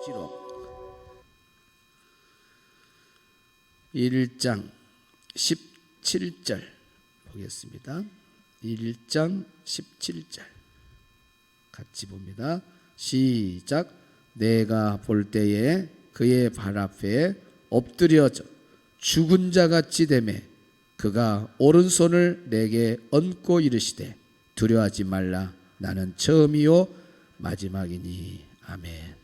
지록 1장 17절 보겠습니다. 1장 17절 같이 봅니다. 시작. 내가 볼 때에 그의 발 앞에 엎드려져 죽은 자 같이 되매 그가 오른손을 내게 얹고 이르시되 두려워하지 말라. 나는 처음이요 마지막이니. 아멘.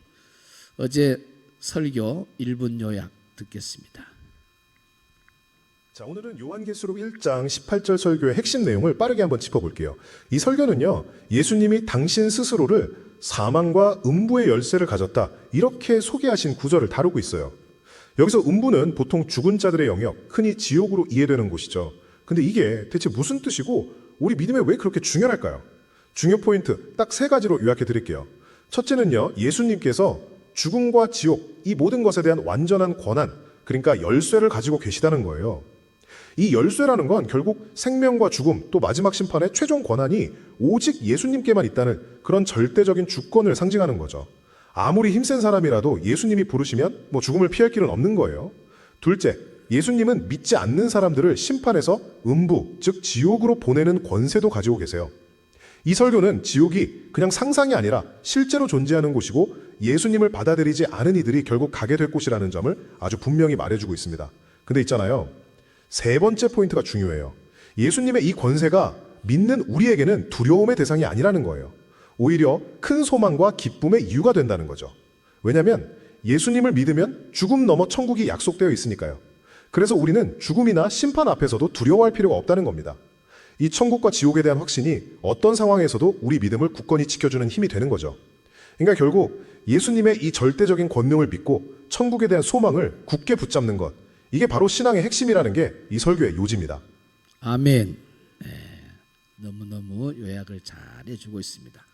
어제 설교 1분 요약 듣겠습니다. 자, 오늘은 요한계시록 1장 18절 설교의 핵심 내용을 빠르게 한번 짚어볼게요. 이 설교는요, 예수님이 당신 스스로를 사망과 음부의 열쇠를 가졌다, 이렇게 소개하신 구절을 다루고 있어요. 여기서 음부는 보통 죽은 자들의 영역, 흔히 지옥으로 이해되는 곳이죠. 근데 이게 대체 무슨 뜻이고 우리 믿음에 왜 그렇게 중요할까요? 중요 포인트 딱 3가지로 요약해 드릴게요. 첫째는요, 예수님께서 죽음과 지옥, 이 모든 것에 대한 완전한 권한, 그러니까 열쇠를 가지고 계시다는 거예요. 이 열쇠라는 건 결국 생명과 죽음, 또 마지막 심판의 최종 권한이 오직 예수님께만 있다는 그런 절대적인 주권을 상징하는 거죠. 아무리 힘센 사람이라도 예수님이 부르시면 죽음을 피할 길은 없는 거예요. 둘째, 예수님은 믿지 않는 사람들을 심판해서 음부, 즉 지옥으로 보내는 권세도 가지고 계세요. 이 설교는 지옥이 그냥 상상이 아니라 실제로 존재하는 곳이고 예수님을 받아들이지 않은 이들이 결국 가게 될 곳이라는 점을 아주 분명히 말해주고 있습니다. 근데 있잖아요, 3번째 포인트가 중요해요. 예수님의 이 권세가 믿는 우리에게는 두려움의 대상이 아니라는 거예요. 오히려 큰 소망과 기쁨의 이유가 된다는 거죠. 왜냐하면 예수님을 믿으면 죽음 넘어 천국이 약속되어 있으니까요. 그래서 우리는 죽음이나 심판 앞에서도 두려워할 필요가 없다는 겁니다. 이 천국과 지옥에 대한 확신이 어떤 상황에서도 우리 믿음을 굳건히 지켜주는 힘이 되는 거죠. 그러니까 결국 예수님의 이 절대적인 권능을 믿고 천국에 대한 소망을 굳게 붙잡는 것, 이게 바로 신앙의 핵심이라는 게 이 설교의 요지입니다. 아멘. 너무너무 요약을 잘 해주고 있습니다.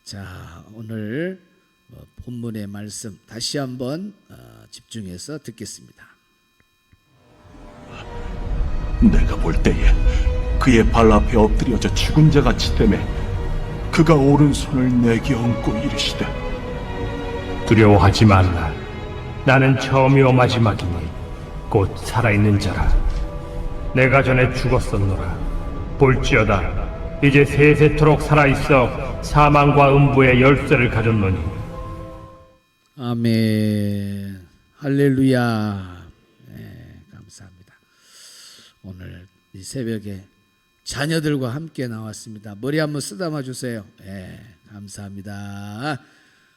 자, 오늘 본문의 말씀 다시 한번 집중해서 듣겠습니다. 내가 볼 때에 그의 발 앞에 엎드려져 죽은 자 같이 되매 그가 오른손을 내게 얹고 이르시되 두려워하지 말라. 나는 처음이요 마지막이니 곧 살아있는 자라. 내가 전에 죽었었노라. 볼지어다 이제 세세토록 살아있어 사망과 음부의 열쇠를 가졌노니. 아멘. 할렐루야. 감사합니다. 오늘 이 새벽에 자녀들과 함께 나왔습니다. 머리 한번 쓰다마 주세요. 감사합니다.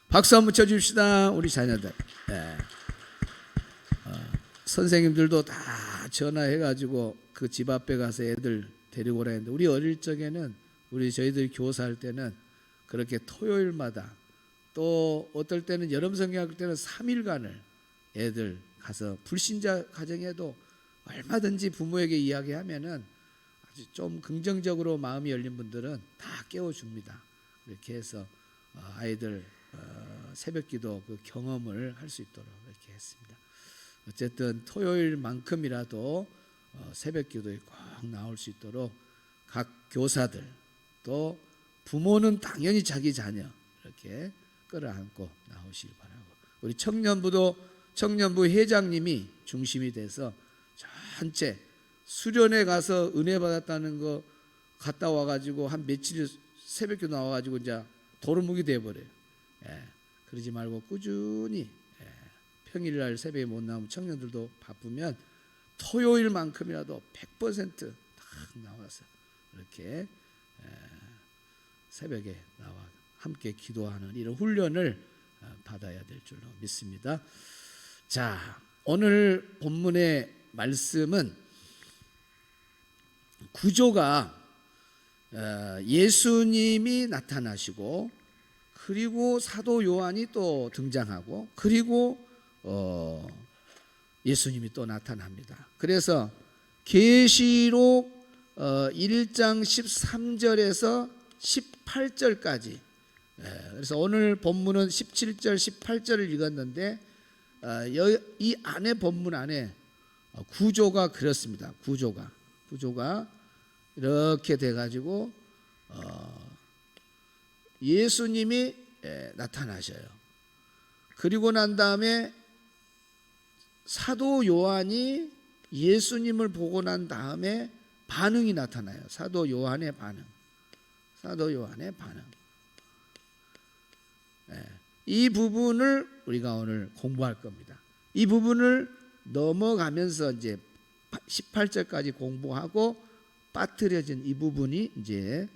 박수 한번 쳐줍시다. 우리 자녀들. 선생님들도 다 전화해가지고 그 집 앞에 가서 애들 데리고 오라 했는데, 우리 어릴 적에는 저희들이 교사할 때는 그렇게 토요일마다, 또 어떨 때는 여름 성경학교 때는 3일간을 애들 가서, 불신자 가정에도 얼마든지 부모에게 이야기하면은 아주 좀 긍정적으로 마음이 열린 분들은 다 깨워줍니다. 이렇게 해서 아이들 새벽기도 그 경험을 할 수 있도록 이렇게 했습니다. 어쨌든 토요일만큼이라도 새벽기도에 꼭 나올 수 있도록 각 교사들, 또 부모는 당연히 자기 자녀 이렇게 끌어안고 나오시기 바라고, 우리 청년부 회장님이 중심이 돼서 전체 수련회 가서 은혜 받았다는 거 갔다 와가지고 한 며칠 새벽기도 나와가지고 이제 도루묵이 돼버려요. 그러지 말고 꾸준히 평일날 새벽에 못 나오면 청년들도 바쁘면 토요일만큼이라도 100% 딱 나와서 이렇게 새벽에 나와 함께 기도하는 이런 훈련을 받아야 될 줄로 믿습니다. 자, 오늘 본문의 말씀은 구조가 예수님이 나타나시고, 그리고 사도 요한이 또 등장하고, 그리고 예수님이 또 나타납니다. 그래서 계시록 1장 13절에서 18절까지, 그래서 오늘 본문은 17절 18절을 읽었는데 이 안에 본문 안에 구조가 그렇습니다. 구조가 이렇게 돼가지고 예수님이 나타나셔요. 그리고 난 다음에 사도 요한이 예수님을 보고 난 다음에 반응이 나타나요. 사도 요한의 반응. 사도 요한의 반응. 이 부분을 우리가 오늘 공부할 겁니다. 이 부분을 넘어가면서 이제 18절까지 공부하고 빠뜨려진 이 부분이 이제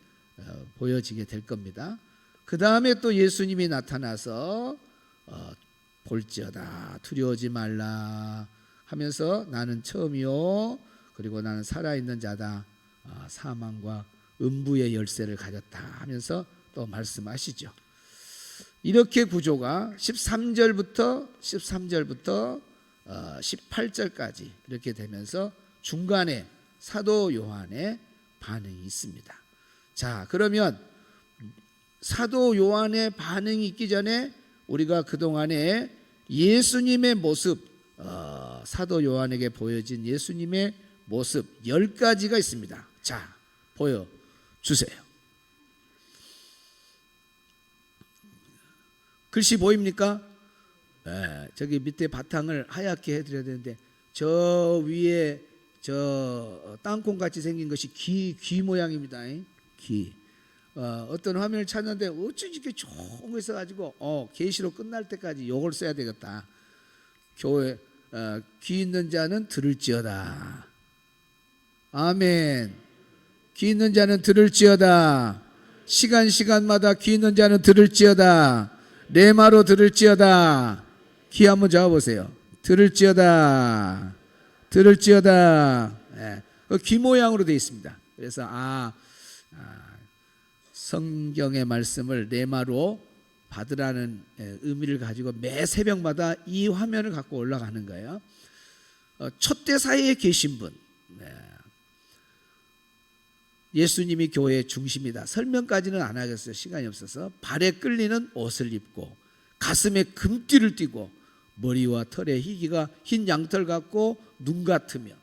보여지게 될 겁니다. 그 다음에 또 예수님이 나타나서 볼지어다 두려워하지 말라 하면서 나는 처음이요 그리고 나는 살아있는 자다 사망과 음부의 열쇠를 가졌다 하면서 또 말씀하시죠. 이렇게 구조가 13절부터 18절까지 이렇게 되면서 중간에 사도 요한의 반응이 있습니다. 자, 그러면 사도 요한의 반응이 있기 전에 우리가 그동안에 예수님의 모습, 사도 요한에게 보여진 예수님의 모습 10가지가 있습니다. 자, 보여주세요. 글씨 보입니까? 저기 밑에 바탕을 하얗게 해드려야 되는데 저 위에 저 땅콩같이 생긴 것이 귀 모양입니다. 귀. 어떤 화면을 찾는데 어쩐지 이렇게 좋은 거 있어가지고 계시록 끝날 때까지 요걸 써야 되겠다. 교회 귀 있는 자는 들을지어다. 아멘. 귀 있는 자는 들을지어다. 시간마다 귀 있는 자는 들을지어다. 레마로 들을지어다. 귀 한번 잡아보세요. 들을지어다. 귀 모양으로 되어 있습니다. 그래서 성경의 말씀을 레마로 받으라는 의미를 가지고 매 새벽마다 이 화면을 갖고 올라가는 거예요. 촛대 사이에 계신 분, 예수님이 교회의 중심이다. 설명까지는 안 하겠어요. 시간이 없어서. 발에 끌리는 옷을 입고 가슴에 금띠를 띠고 머리와 털에 희기가 흰 양털 같고 눈 같으며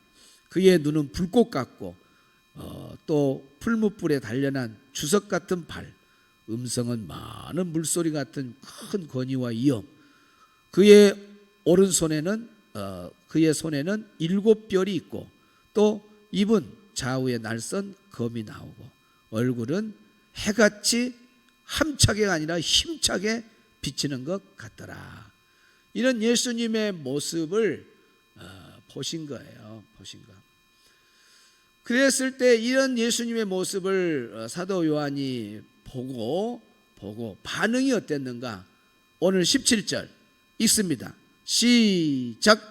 그의 눈은 불꽃 같고 또 풀무불에 단련한 주석 같은 발, 음성은 많은 물소리 같은 큰 권위와 위엄. 그의 오른손에는 그의 손에는 7별이 있고 또 입은 좌우에 날선 검이 나오고 얼굴은 해같이 함차게가 아니라 힘차게 비치는 것 같더라. 이런 예수님의 모습을 보신 거예요. 보신 거. 그랬을 때 이런 예수님의 모습을 사도 요한이 보고 반응이 어땠는가? 오늘 17절 읽습니다. 시작.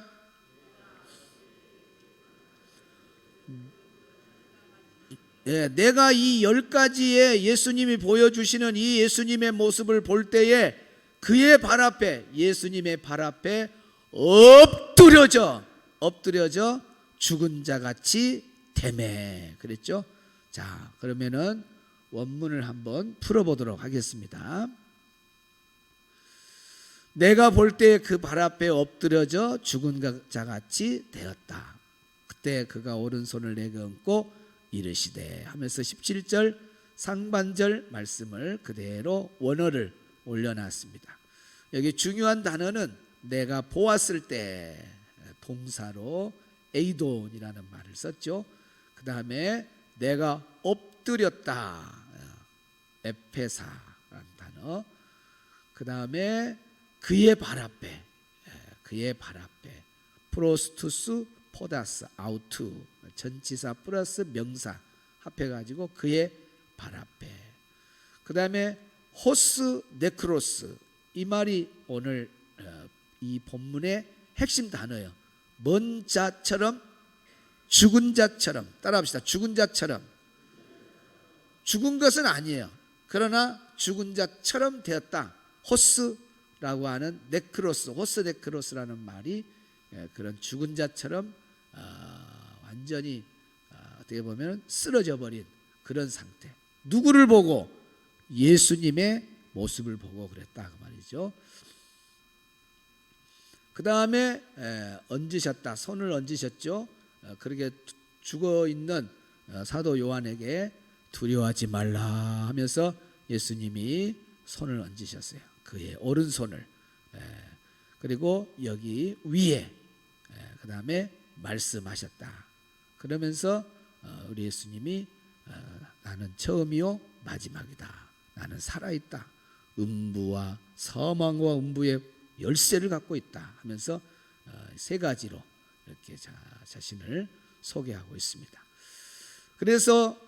내가 이 10가지의 예수님이 보여주시는 이 예수님의 모습을 볼 때에 그의 발 앞에, 예수님의 발 앞에 엎드려져 죽은 자같이 되매 그랬죠. 자, 그러면은 원문을 한번 풀어보도록 하겠습니다. 내가 볼 때 그 발 앞에 엎드려져 죽은 자같이 되었다. 그때 그가 오른손을 내게 얹고 이르시되 하면서 17절 상반절 말씀을 그대로 원어를 올려놨습니다. 여기 중요한 단어는 내가 보았을 때 동사로 에이돈이라는 말을 썼죠. 그 다음에 내가 엎드렸다 에페사라는 단어. 그 다음에 그의 발 앞에 프로스투스 포다스 아우투 전치사 플러스 명사 합해가지고 그의 발 앞에. 그 다음에 호스 네크로스, 이 말이 오늘 이 본문의 핵심 단어예요. 먼 자처럼, 죽은 자처럼. 따라합시다. 죽은 자처럼. 죽은 것은 아니에요. 그러나 죽은 자처럼 되었다. 호스라고 하는 네크로스, 호스 네크로스라는 말이 그런 죽은 자처럼 완전히 어떻게 보면 쓰러져 버린 그런 상태. 누구를 보고? 예수님의 모습을 보고 그랬다 그 말이죠. 그 다음에 얹으셨다. 손을 얹으셨죠. 그렇게 죽어 있는 사도 요한에게 두려워하지 말라 하면서 예수님이 손을 얹으셨어요. 그의 오른손을. 그리고 여기 위에 그 다음에 말씀하셨다. 그러면서 우리 예수님이 나는 처음이요 마지막이다. 나는 살아있다. 음부와 사망과 음부의 열쇠를 갖고 있다 하면서 세 가지로 이렇게 자신을 소개하고 있습니다. 그래서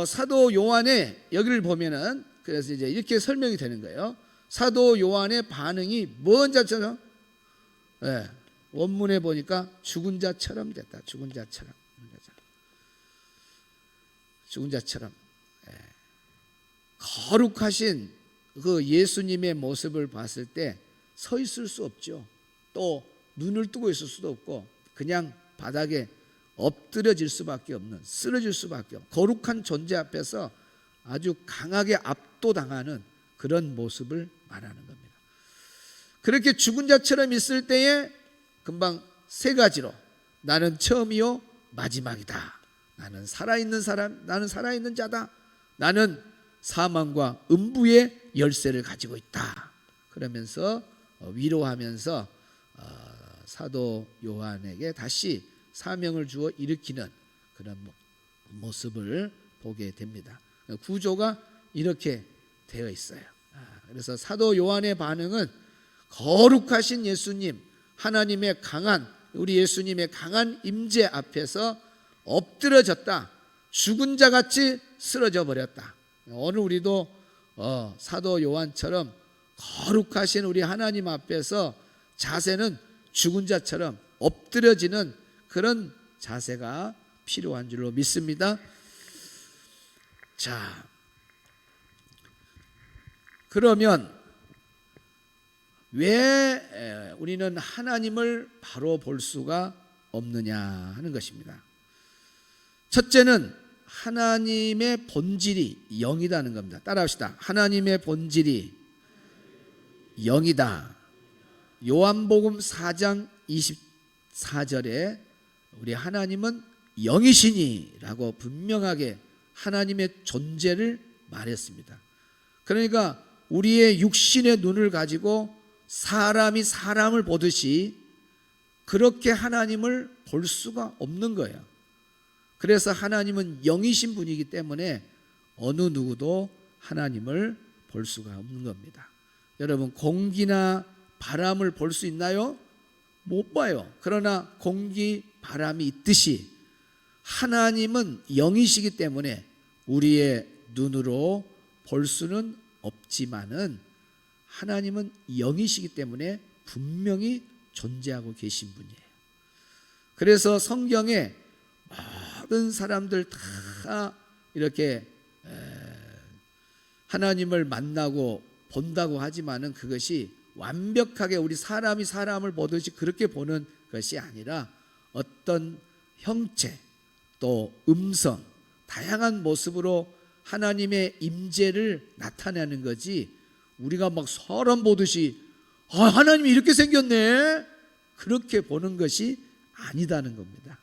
사도 요한의 여기를 보면은 그래서 이제 이렇게 설명이 되는 거예요. 사도 요한의 반응이 뭔 자처럼? 원문에 보니까 죽은 자처럼 됐다. 죽은 자처럼. 죽은 자처럼. 거룩하신 그 예수님의 모습을 봤을 때 서 있을 수 없죠. 또 눈을 뜨고 있을 수도 없고 그냥 바닥에 엎드려질 수밖에 없는, 쓰러질 수밖에 없는 거룩한 존재 앞에서 아주 강하게 압도당하는 그런 모습을 말하는 겁니다. 그렇게 죽은 자처럼 있을 때에 금방 세 가지로 나는 처음이요 마지막이다. 나는 살아있는 사람, 나는 살아있는 자다. 나는 사망과 음부의 열쇠를 가지고 있다. 그러면서 위로하면서 사도 요한에게 다시 사명을 주어 일으키는 그런 모습을 보게 됩니다. 구조가 이렇게 되어 있어요. 그래서 사도 요한의 반응은 거룩하신 예수님, 하나님의 강한, 우리 예수님의 강한 임재 앞에서 엎드려졌다. 죽은 자같이 쓰러져 버렸다. 오늘 우리도 사도 요한처럼 거룩하신 우리 하나님 앞에서 자세는 죽은 자처럼 엎드려지는 그런 자세가 필요한 줄로 믿습니다. 자, 그러면 왜 우리는 하나님을 바로 볼 수가 없느냐 하는 것입니다. 첫째는 하나님의 본질이 영이다는 겁니다. 따라합시다. 하나님의 본질이 영이다. 요한복음 4장 24절에 우리 하나님은 영이시니 라고 분명하게 하나님의 존재를 말했습니다. 그러니까 우리의 육신의 눈을 가지고 사람이 사람을 보듯이 그렇게 하나님을 볼 수가 없는 거예요. 그래서 하나님은 영이신 분이기 때문에 어느 누구도 하나님을 볼 수가 없는 겁니다. 여러분, 공기나 바람을 볼 수 있나요? 못 봐요. 그러나 공기, 바람이 있듯이 하나님은 영이시기 때문에 우리의 눈으로 볼 수는 없지만은 하나님은 영이시기 때문에 분명히 존재하고 계신 분이에요. 그래서 성경에 모든 사람들 다 이렇게 하나님을 만나고 본다고 하지만은 그것이 완벽하게 우리 사람이 사람을 보듯이 그렇게 보는 것이 아니라 어떤 형체 또 음성 다양한 모습으로 하나님의 임재를 나타내는 거지 우리가 막 사람 보듯이 하나님이 이렇게 생겼네 그렇게 보는 것이 아니다는 겁니다.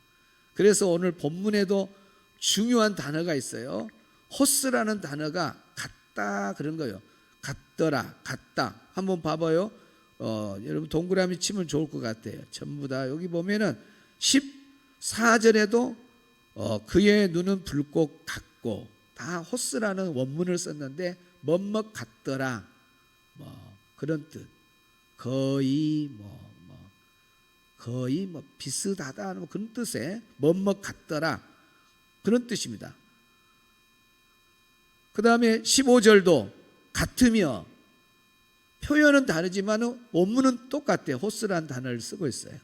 그래서 오늘 본문에도 중요한 단어가 있어요. 호스라는 단어가 같다 그런 거예요. 같더라, 같다. 한번 봐봐요. 여러분 동그라미 치면 좋을 것 같아요. 전부 다 여기 보면은 14절에도 그의 눈은 붉고 같고 다 호스라는 원문을 썼는데 뭐뭐 같더라 뭐 그런 뜻. 거의 거의 비슷하다 뭐 그런 뜻의 뭐뭐 같더라 그런 뜻입니다. 그 다음에 15절도 같으며 표현은 다르지만 원문은 똑같아요. 호스라는 단어를 쓰고 있어요.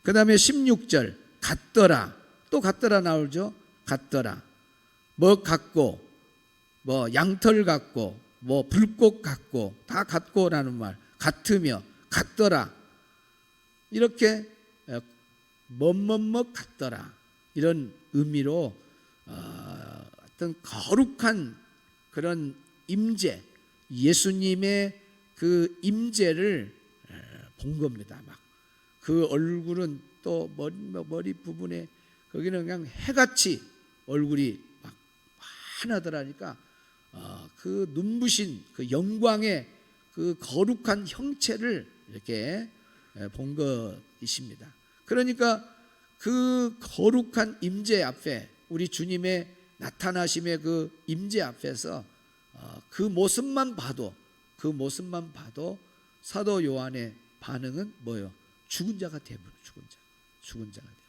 그 다음에 16절 같더라 또 같더라 나오죠. 같더라 뭐 같고 뭐 양털 같고 뭐 불꽃 같고 다 같고라는 말 같으며 같더라 이렇게 뭐뭐뭐 같더라 이런 의미로 어떤 거룩한 그런 임재 예수님의 그 임재를 본 겁니다. 막 그 얼굴은 또 머리 부분에 거기는 그냥 해같이 얼굴이 막 환하더라니까 그 눈부신 그 영광의 그 거룩한 형체를 이렇게 본 것이십니다. 그러니까 그 거룩한 임재 앞에, 우리 주님의 나타나심의 그 임재 앞에서 그 모습만 봐도 사도 요한의 반응은 뭐예요? 죽은 자가 되버려. 죽은 자가 되버려.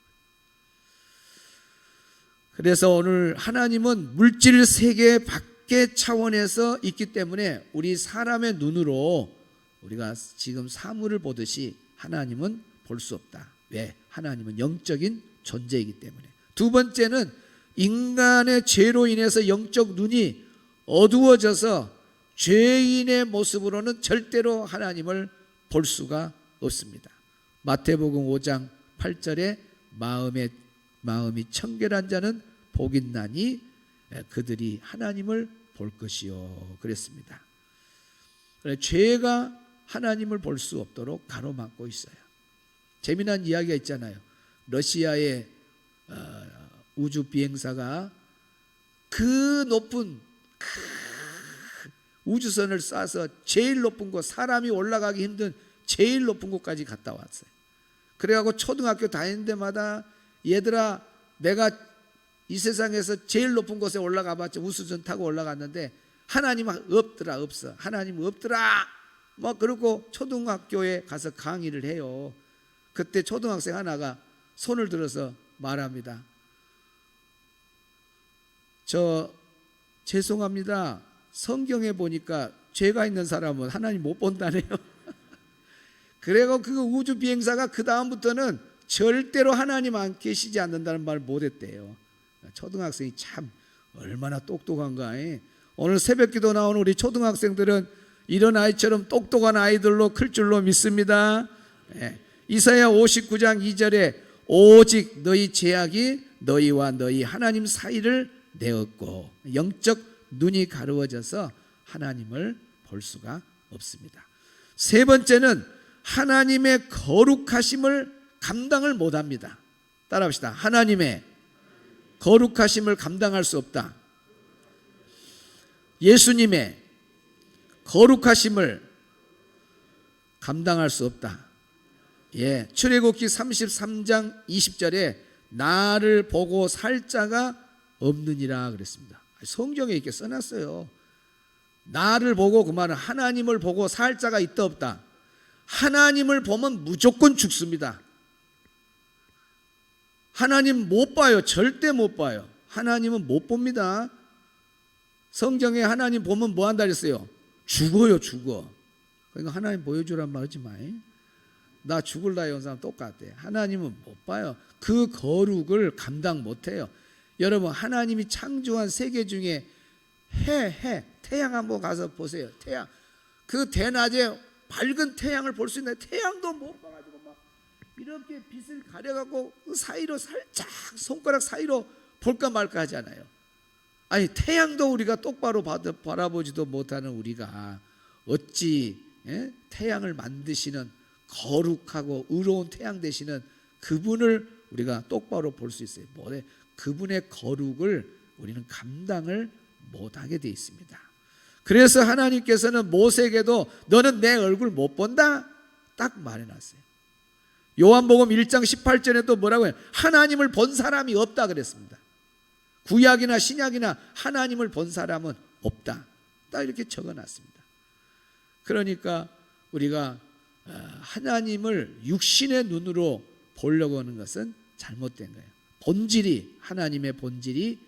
그래서 오늘 하나님은 물질 세계 밖의 차원에서 있기 때문에 우리 사람의 눈으로 우리가 지금 사물을 보듯이 하나님은 볼 수 없다. 왜? 하나님은 영적인 존재이기 때문에. 두 번째는 인간의 죄로 인해서 영적 눈이 어두워져서 죄인의 모습으로는 절대로 하나님을 볼 수가 없습니다. 마태복음 5장 8절에 마음이 청결한 자는 복이 있나니 그들이 하나님을 볼 것이요 그랬습니다. 죄가 하나님을 볼 수 없도록 가로막고 있어요. 재미난 이야기가 있잖아요. 러시아의 우주 비행사가 그 높은 우주선을 쏴서 제일 높은 곳, 사람이 올라가기 힘든 제일 높은 곳까지 갔다 왔어요. 그래가지고 초등학교 다니는 데마다 얘들아, 내가 이 세상에서 제일 높은 곳에 올라가 봤죠. 우주선 타고 올라갔는데 하나님은 없더라. 없어. 하나님은 없더라. 뭐 그러고 초등학교에 가서 강의를 해요. 그때 초등학생 하나가 손을 들어서 말합니다. 죄송합니다. 성경에 보니까 죄가 있는 사람은 하나님 못 본다네요. 그래서 그 우주 비행사가 그 다음부터는 절대로 하나님 안 계시지 않는다는 말을 못했대요. 초등학생이 참 얼마나 똑똑한가. 오늘 새벽기도 나오는 우리 초등학생들은 이런 아이처럼 똑똑한 아이들로 클 줄로 믿습니다. 이사야 59장 2절에 오직 너희 죄악이 너희와 너희 하나님 사이를 내었고 영적 눈이 가려워져서 하나님을 볼 수가 없습니다. 세 번째는 하나님의 거룩하심을 감당을 못합니다. 따라합시다. 하나님의 거룩하심을 감당할 수 없다. 예수님의 거룩하심을 감당할 수 없다. 출애굽기 33장 20절에 나를 보고 살 자가 없느니라 그랬습니다. 성경에 이렇게 써놨어요. 나를 보고, 그 말은 하나님을 보고 살 자가 있다 없다. 하나님을 보면 무조건 죽습니다. 하나님 못 봐요. 절대 못 봐요. 하나님은 못 봅니다. 성경에 하나님 보면 뭐 한다 그랬어요? 죽어요. 죽어. 그러니까 하나님 보여주란 말 하지 마. 나 죽을라 이런 사람 똑같아. 하나님은 못 봐요. 그 거룩을 감당 못해요. 여러분, 하나님이 창조한 세계 중에 태양 한번 가서 보세요. 태양, 그 대낮에 밝은 태양을 볼 수 있는데 태양도 못 봐가지고 막 이렇게 빛을 가려갖고 그 사이로 살짝 손가락 사이로 볼까 말까 하잖아요. 아니, 태양도 우리가 똑바로 바라보지도 못하는 우리가 어찌 태양을 만드시는 거룩하고 의로운 태양 되시는 그분을 우리가 똑바로 볼 수 있어요. 뭐래? 그분의 거룩을 우리는 감당을 못하게 돼 있습니다. 그래서 하나님께서는 모세에게도 너는 내 얼굴 못 본다 딱 말해놨어요. 요한복음 1장 18절에 또 뭐라고 해요? 하나님을 본 사람이 없다 그랬습니다. 구약이나 신약이나 하나님을 본 사람은 없다 딱 이렇게 적어놨습니다. 그러니까 우리가 하나님을 육신의 눈으로 보려고 하는 것은 잘못된 거예요. 본질이, 하나님의 본질이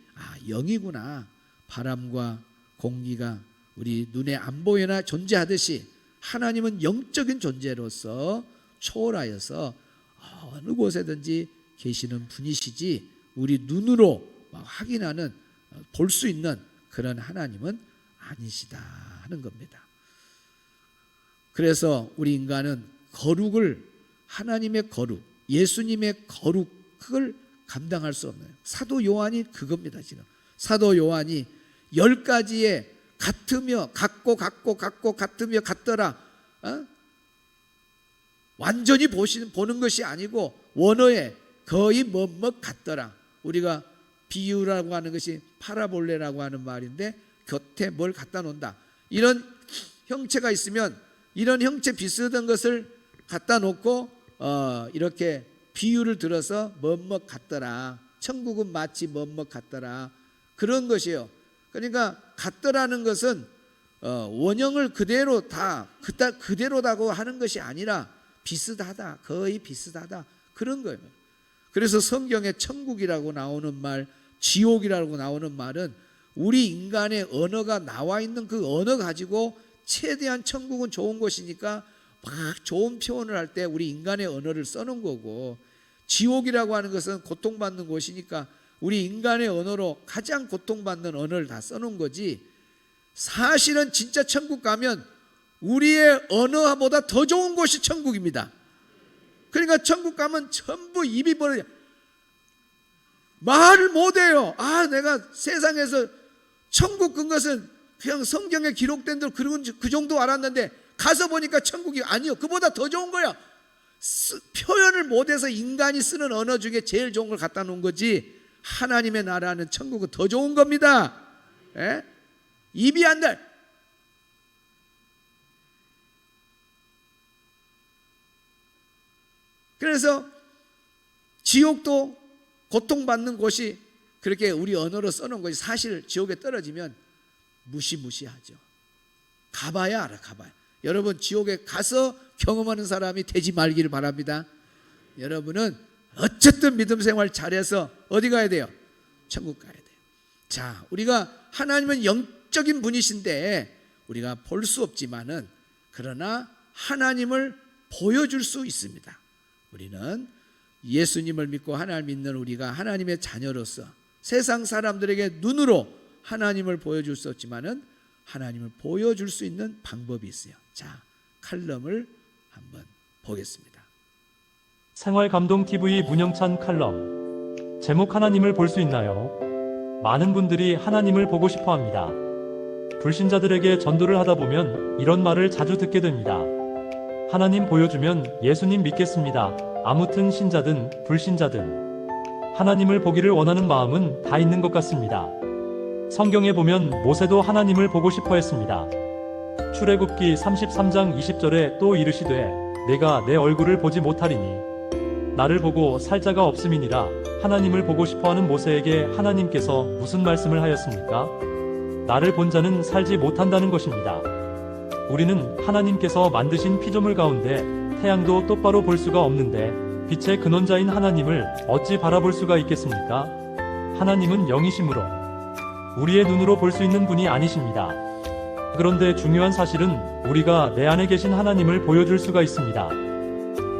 영이구나. 바람과 공기가 우리 눈에 안 보이나 존재하듯이 하나님은 영적인 존재로서 초월하여서 어느 곳에든지 계시는 분이시지 우리 눈으로 확인하는, 볼 수 있는 그런 하나님은 아니시다 하는 겁니다. 그래서 우리 인간은 거룩을, 하나님의 거룩, 예수님의 거룩을 감당할 수 없는, 사도 요한이 그겁니다. 지금 사도 요한이 10가지의 같으며 같고 같으며 같더라, 완전히 보는 것이 아니고 원어에 거의 뭐뭐 같더라. 우리가 비유라고 하는 것이 파라볼레라고 하는 말인데 곁에 뭘 갖다 놓는다. 이런 형체가 있으면 이런 형체 비슷한 것을 갖다 놓고 이렇게 비유를 들어서 뭐뭐 같더라. 천국은 마치 뭐뭐 같더라. 그런 것이에요. 그러니까 같더라는 것은 원형을 그대로 다 그대로다고 하는 것이 아니라 비슷하다, 거의 비슷하다 그런 거예요. 그래서 성경에 천국이라고 나오는 말, 지옥이라고 나오는 말은 우리 인간의 언어가 나와 있는 그 언어 가지고 최대한 천국은 좋은 곳이니까 막 좋은 표현을 할 때 우리 인간의 언어를 써놓은 거고, 지옥이라고 하는 것은 고통받는 곳이니까 우리 인간의 언어로 가장 고통받는 언어를 다 써놓은 거지, 사실은 진짜 천국 가면 우리의 언어보다 더 좋은 곳이 천국입니다. 그러니까 천국 가면 전부 입이 벌어져 말을 못해요. 내가 세상에서 천국 간 것은 그냥 성경에 기록된 대로 그 정도 알았는데 가서 보니까 천국이 아니요, 그보다 더 좋은 거야. 표현을 못해서 인간이 쓰는 언어 중에 제일 좋은 걸 갖다 놓은 거지, 하나님의 나라는 천국은 더 좋은 겁니다. 입이 안 돼. 그래서 지옥도 고통받는 곳이 그렇게 우리 언어로 써놓은 것이, 사실 지옥에 떨어지면 무시무시하죠. 가봐야 알아, 가봐야. 여러분 지옥에 가서 경험하는 사람이 되지 말기를 바랍니다. 여러분은 어쨌든 믿음 생활 잘해서 어디 가야 돼요? 천국 가야 돼요. 자, 우리가 하나님은 영적인 분이신데 우리가 볼 수 없지만은 그러나 하나님을 보여줄 수 있습니다. 우리는 예수님을 믿고 하나님을 믿는 우리가 하나님의 자녀로서 세상 사람들에게 눈으로 하나님을 보여줄 수 없지만은 하나님을 보여줄 수 있는 방법이 있어요. 자, 칼럼을 한번 보겠습니다. 생활감동TV 문영찬 칼럼. 제목 하나님을 볼 수 있나요? 많은 분들이 하나님을 보고 싶어 합니다. 불신자들에게 전도를 하다 보면 이런 말을 자주 듣게 됩니다. 하나님 보여주면 예수님 믿겠습니다. 아무튼 신자든 불신자든 하나님을 보기를 원하는 마음은 다 있는 것 같습니다. 성경에 보면 모세도 하나님을 보고 싶어 했습니다. 출애굽기 33장 20절에 또 이르시되 내가 내 얼굴을 보지 못하리니 나를 보고 살 자가 없음이니라. 하나님을 보고 싶어하는 모세에게 하나님께서 무슨 말씀을 하였습니까? 나를 본 자는 살지 못한다는 것입니다. 우리는 하나님께서 만드신 피조물 가운데 태양도 똑바로 볼 수가 없는데 빛의 근원자인 하나님을 어찌 바라볼 수가 있겠습니까? 하나님은 영이시므로 우리의 눈으로 볼 수 있는 분이 아니십니다. 그런데 중요한 사실은 우리가 내 안에 계신 하나님을 보여줄 수가 있습니다.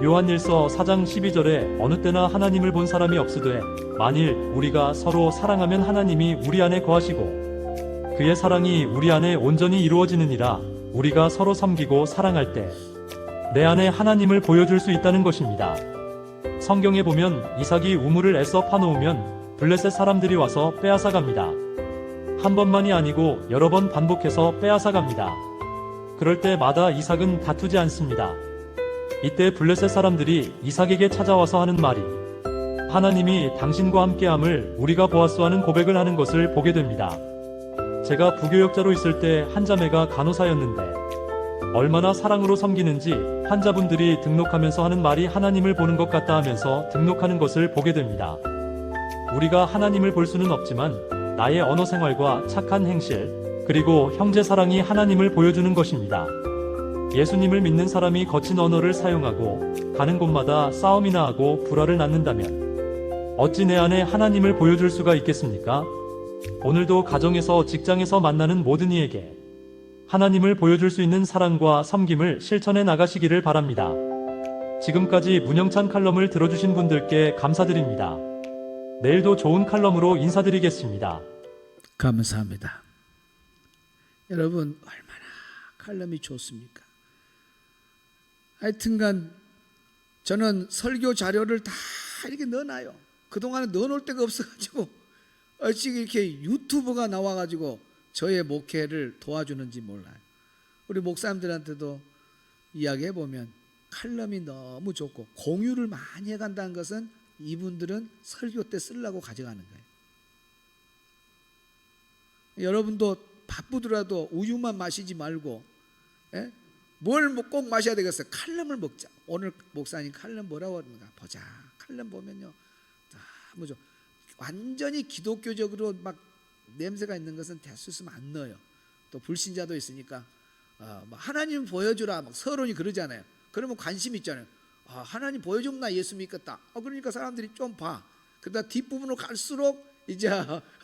요한일서 4장 12절에 어느 때나 하나님을 본 사람이 없으되 만일 우리가 서로 사랑하면 하나님이 우리 안에 거하시고 그의 사랑이 우리 안에 온전히 이루어지느니라. 우리가 서로 섬기고 사랑할 때 내 안에 하나님을 보여줄 수 있다는 것입니다. 성경에 보면 이삭이 우물을 애써 파놓으면 블레셋 사람들이 와서 빼앗아갑니다. 한 번만이 아니고 여러 번 반복해서 빼앗아갑니다. 그럴 때마다 이삭은 다투지 않습니다. 이때 블레셋 사람들이 이삭에게 찾아와서 하는 말이 하나님이 당신과 함께함을 우리가 보았소 하는 고백을 하는 것을 보게 됩니다. 제가 부교역자로 있을 때 한 자매가 간호사였는데 얼마나 사랑으로 섬기는지 환자분들이 등록하면서 하는 말이 하나님을 보는 것 같다 하면서 등록하는 것을 보게 됩니다. 우리가 하나님을 볼 수는 없지만 나의 언어 생활과 착한 행실 그리고 형제 사랑이 하나님을 보여주는 것입니다. 예수님을 믿는 사람이 거친 언어를 사용하고 가는 곳마다 싸움이나 하고 불화를 낳는다면 어찌 내 안에 하나님을 보여줄 수가 있겠습니까? 오늘도 가정에서 직장에서 만나는 모든 이에게 하나님을 보여줄 수 있는 사랑과 섬김을 실천해 나가시기를 바랍니다. 지금까지 문영찬 칼럼을 들어주신 분들께 감사드립니다. 내일도 좋은 칼럼으로 인사드리겠습니다. 감사합니다. 여러분 얼마나 칼럼이 좋습니까? 하여튼간 저는 설교 자료를 다 이렇게 넣어놔요. 그동안에 넣어놓을 데가 없어가지고 어찌 이렇게 유튜브가 나와가지고 저의 목회를 도와주는지 몰라요. 우리 목사님들한테도 이야기해보면 칼럼이 너무 좋고 공유를 많이 해간다는 것은 이분들은 설교 때 쓰려고 가져가는 거예요. 여러분도 바쁘더라도 우유만 마시지 말고 뭘 꼭 마셔야 되겠어요? 칼럼을 먹자. 오늘 목사님 칼럼 뭐라고 하는가 보자. 칼럼 보면요, 뭐죠? 완전히 기독교적으로 막 냄새가 있는 것은 대수 있으면 안 넣어요. 또 불신자도 있으니까 뭐 하나님 보여주라 막 서론이 그러잖아요. 그러면 관심 있잖아요. 하나님 보여주면 나 예수 믿겠다. 그러니까 사람들이 좀 봐. 그러다 뒷부분으로 갈수록 이제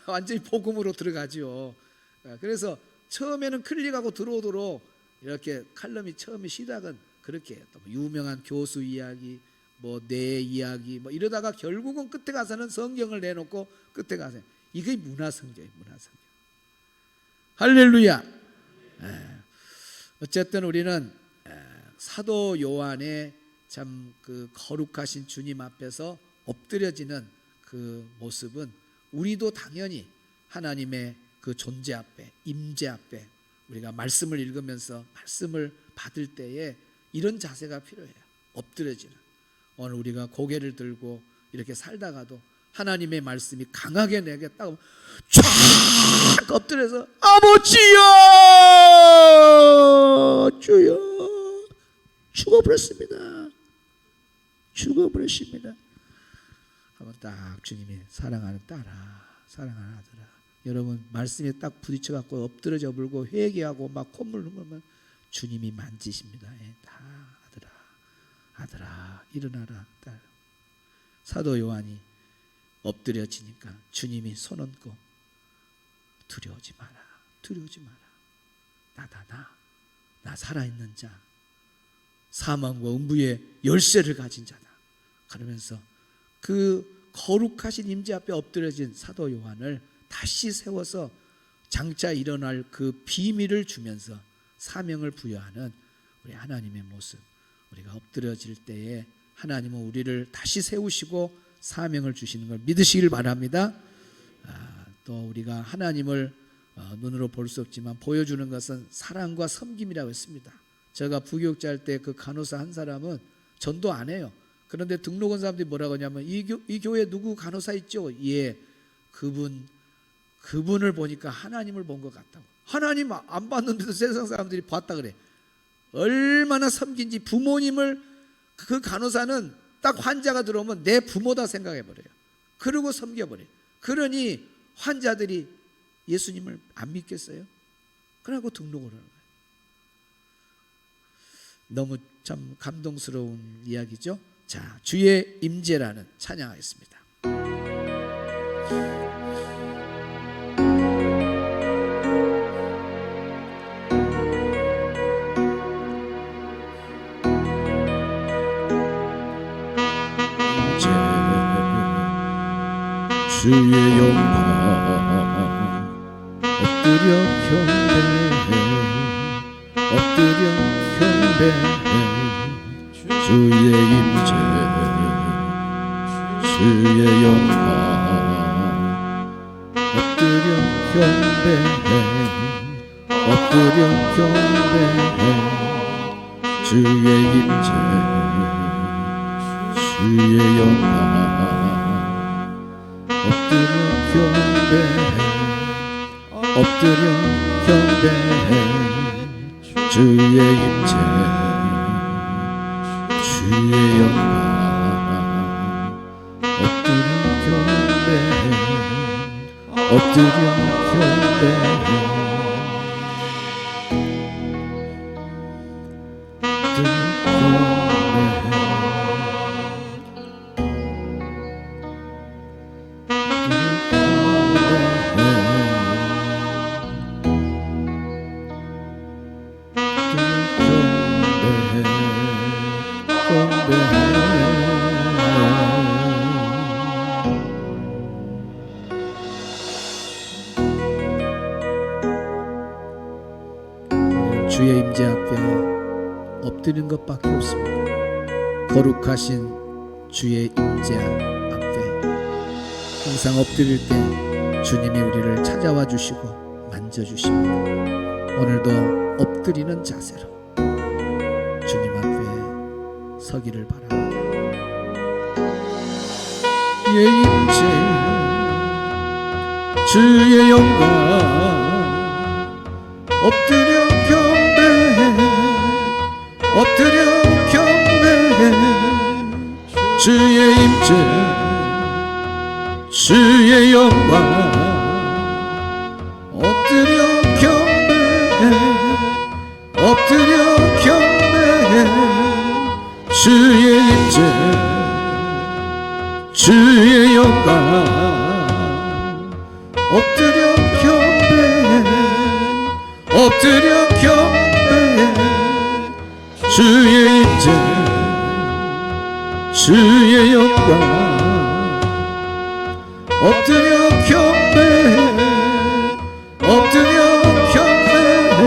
완전히 복음으로 들어가죠. 그래서 처음에는 클릭하고 들어오도록 이렇게 칼럼이 처음에 시작은 그렇게 해요. 또 유명한 교수 이야기, 뭐 내 이야기, 뭐 이러다가 결국은 끝에 가서는 성경을 내놓고 끝에 가서 이게 문화성경이에요. 문화성경. 할렐루야. 어쨌든 우리는 사도 요한의 참 그 거룩하신 주님 앞에서 엎드려지는 그 모습은 우리도 당연히 하나님의 그 존재 앞에, 임재 앞에 우리가 말씀을 읽으면서 말씀을 받을 때에 이런 자세가 필요해요. 엎드려지는. 오늘 우리가 고개를 들고 이렇게 살다가도 하나님의 말씀이 강하게 내게 딱 쫙 엎드려서 아버지여 주여 죽어버렸습니다. 죽어버렸습니다. 한번 딱 주님이 사랑하는 딸아, 사랑하는 아들아. 여러분 말씀에 딱 부딪혀갖고 엎드려져 불고 회개하고 막 콧물 흘리면 주님이 만지십니다. 다 아들아, 아들아 일어나라 딸. 사도 요한이 엎드려지니까 주님이 손 얹고 두려워지 마라, 두려워지 마라. 나다 나 살아있는 자, 사망과 음부의 열쇠를 가진 자다. 그러면서 그 거룩하신 임재 앞에 엎드려진 사도 요한을 다시 세워서 장차 일어날 그 비밀을 주면서 사명을 부여하는 우리 하나님의 모습. 우리가 엎드려질 때에 하나님은 우리를 다시 세우시고 사명을 주시는 걸 믿으시길 바랍니다. 또 우리가 하나님을 눈으로 볼 수 없지만 보여주는 것은 사랑과 섬김이라고 했습니다. 제가 부교육자 할 때 그 간호사 한 사람은 전도 안 해요. 그런데 등록 온 사람들이 뭐라고 하냐면 이 교회 누구 간호사 있죠? 예, 그분을 보니까 하나님을 본 것 같다고. 하나님 안 봤는데도 세상 사람들이 봤다 그래. 얼마나 섬긴지. 부모님을 그 간호사는 딱 환자가 들어오면 내 부모다 생각해버려요. 그러고 섬겨버려요. 그러니 환자들이 예수님을 안 믿겠어요? 그러고 등록을 하는 거예요. 너무 참 감동스러운 이야기죠. 자, 주의 임재라는 찬양하겠습니다. 주의 영광 엎드려 경배해, 엎드려 경배해. 주의 임재, 주의 영광 엎드려 경배해, 엎드려 경배해. 주의 임재, 주의 영광 엎드려 경배해, 엎드려 경배해. 주의 임재, 주의 영광 엎드려 경배해, 엎드려 경배해. 주의 임재 앞에 엎드리는 것밖에 없습니다. 거룩하신 주의 임재 앞에 항상 엎드릴 때 주님이 우리를 찾아와 주시고 만져주십니다. 오늘도 엎드리는 자세로 주님 앞에 서기를 바랍니다. 주의 임재, 주의 영광 엎드려 경배해, 주의 영광 엎드려 경배해 엎드려 경배해 주의 임재 주의 영광 엎드려 경배해 엎드려 경배해 주의 임재 주의 영광 엎드려 경배해 엎드려 경배해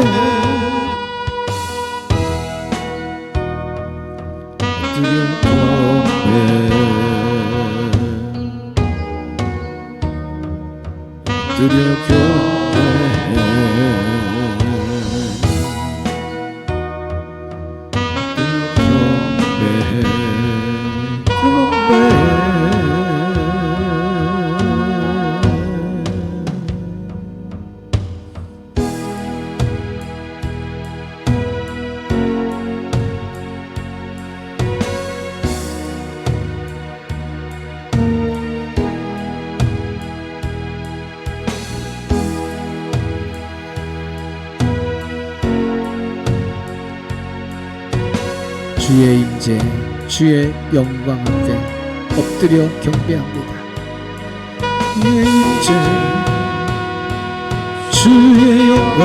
엎드려 경배해 엎드려 주의 임재 주의 영광 앞에 엎드려 경배합니다. 주의 임재 주의 영광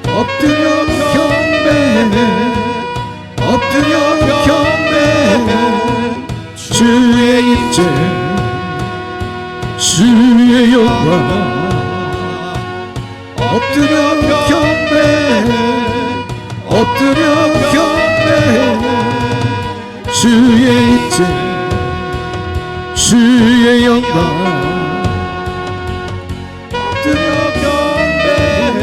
엎드려 경배해 엎드려 경배해 주의 임재 주의 영광 엎드려 경배해 엎드려 경배해 주의 임재 주의 영광 엎드려 경배해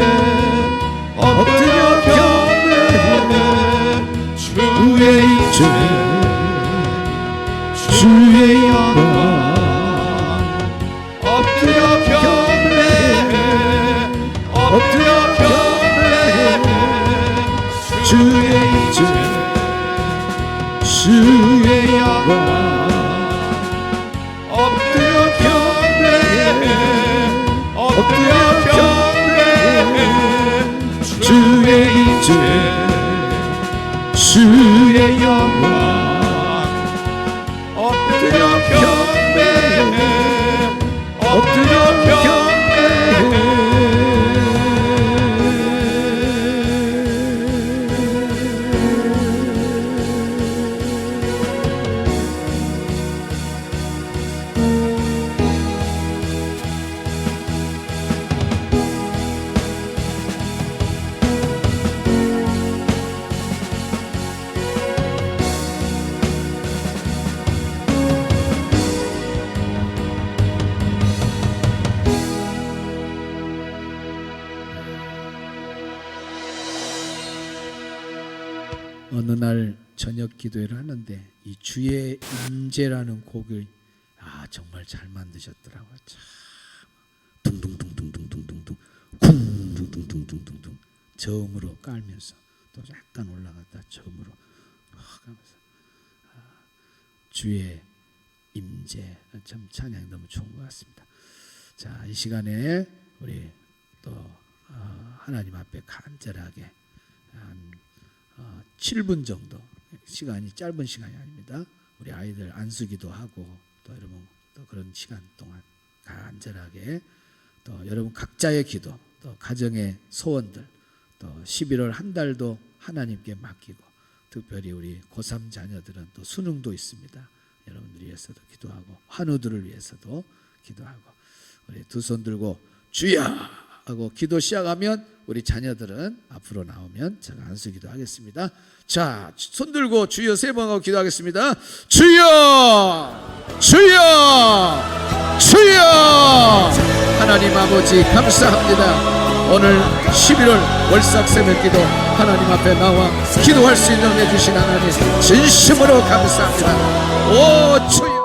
엎드려 경배해 주의 임재 주의 영광 엎드려 경배해 엎드려 경배해 주의 임재 주의 영광 엎드려 경배해 엎드려 경배해 주의 임재 주의 영광 엎드려 경배해 엎드려 어느 날 저녁 기도회를 하는데 이 주의 임재라는 곡을 정말 잘 만드셨더라고요. 참 둥둥둥둥둥둥둥둥 쿵둥둥둥둥둥둥 저음으로 깔면서 또 약간 올라갔다 저음으로 가면서 주의 임재 참 찬양이 너무 좋은 것 같습니다. 자, 이 시간에 우리 또 하나님 앞에 간절하게 한 7분 정도 시간이 짧은 시간이 아닙니다. 우리 아이들 안수기도 하고 또 여러분 또 그런 시간 동안 간절하게 또 여러분 각자의 기도 또 가정의 소원들 또 11월 한 달도 하나님께 맡기고 특별히 우리 고3 자녀들은 또 수능도 있습니다. 여러분들 위해서도 기도하고 환우들을 위해서도 기도하고 우리 두 손 들고 주여 하고 기도 시작하면 우리 자녀들은 앞으로 나오면 제가 안수기도 하겠습니다. 자, 손 들고 주여 세 번 하고 기도하겠습니다. 주여 주여 주여 하나님 아버지 감사합니다. 오늘 11월 월삭 새벽기도 하나님 앞에 나와 기도할 수 있는 은혜 주신 하나님 진심으로 감사합니다. 오 주여